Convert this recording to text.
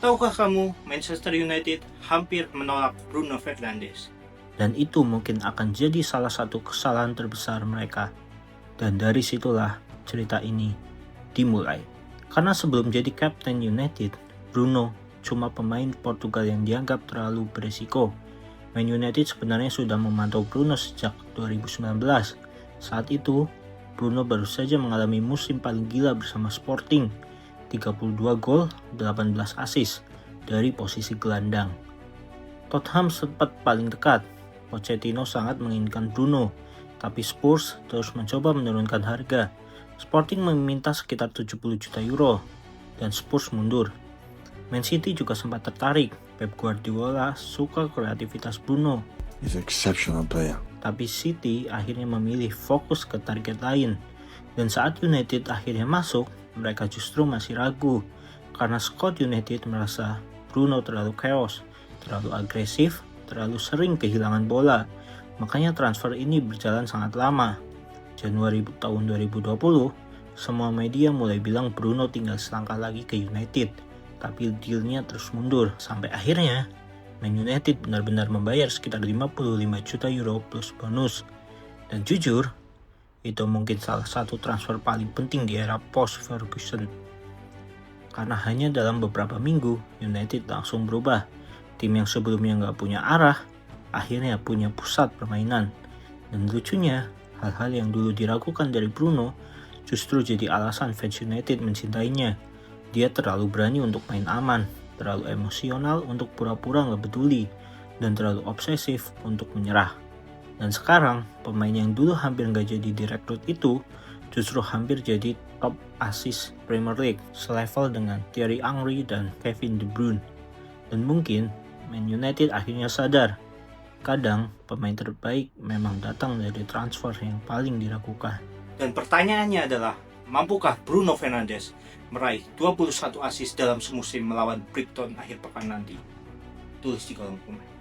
Tahukah kamu, Manchester United hampir menolak Bruno Fernandes? Dan itu mungkin akan jadi salah satu kesalahan terbesar mereka. Dan dari situlah cerita ini dimulai. Karena sebelum jadi Kapten United, Bruno cuma pemain Portugal yang dianggap terlalu beresiko. Man United sebenarnya sudah memantau Bruno sejak 2019. Saat itu, Bruno baru saja mengalami musim paling gila bersama Sporting. 32 gol, 18 assist dari posisi gelandang. Tottenham sempat paling dekat. Pochettino sangat menginginkan Bruno, tapi Spurs terus mencoba menurunkan harga. Sporting meminta sekitar 70 juta euro, dan Spurs mundur. Man City juga sempat tertarik. Pep Guardiola suka kreativitas Bruno. He's an exceptional player. Tapi City akhirnya memilih fokus ke target lain. Dan saat United akhirnya masuk, mereka justru masih ragu. Karena Scott United merasa Bruno terlalu chaos, terlalu agresif, terlalu sering kehilangan bola. Makanya transfer ini berjalan sangat lama. Januari tahun 2020, semua media mulai bilang Bruno tinggal selangkah lagi ke United. Tapi dealnya terus mundur, sampai akhirnya Man United benar-benar membayar sekitar 55 juta euro plus bonus. Dan jujur, itu mungkin salah satu transfer paling penting di era post-Ferguson. Karena hanya dalam beberapa minggu, United langsung berubah. Tim yang sebelumnya nggak punya arah, akhirnya punya pusat permainan. Dan lucunya, hal-hal yang dulu diragukan dari Bruno justru jadi alasan fans United mencintainya. Dia terlalu berani untuk main aman, terlalu emosional untuk pura-pura nggak peduli, dan terlalu obsesif untuk menyerah. Dan sekarang, pemain yang dulu hampir nggak jadi direkrut itu justru hampir jadi top assist Premier League, selevel dengan Thierry Henry dan Kevin De Bruyne. Dan mungkin Man United akhirnya sadar, kadang pemain terbaik memang datang dari transfer yang paling diragukan. Dan pertanyaannya adalah, mampukah Bruno Fernandes meraih 21 assist dalam semusim melawan Brighton akhir pekan nanti? Tulis di kolom komen.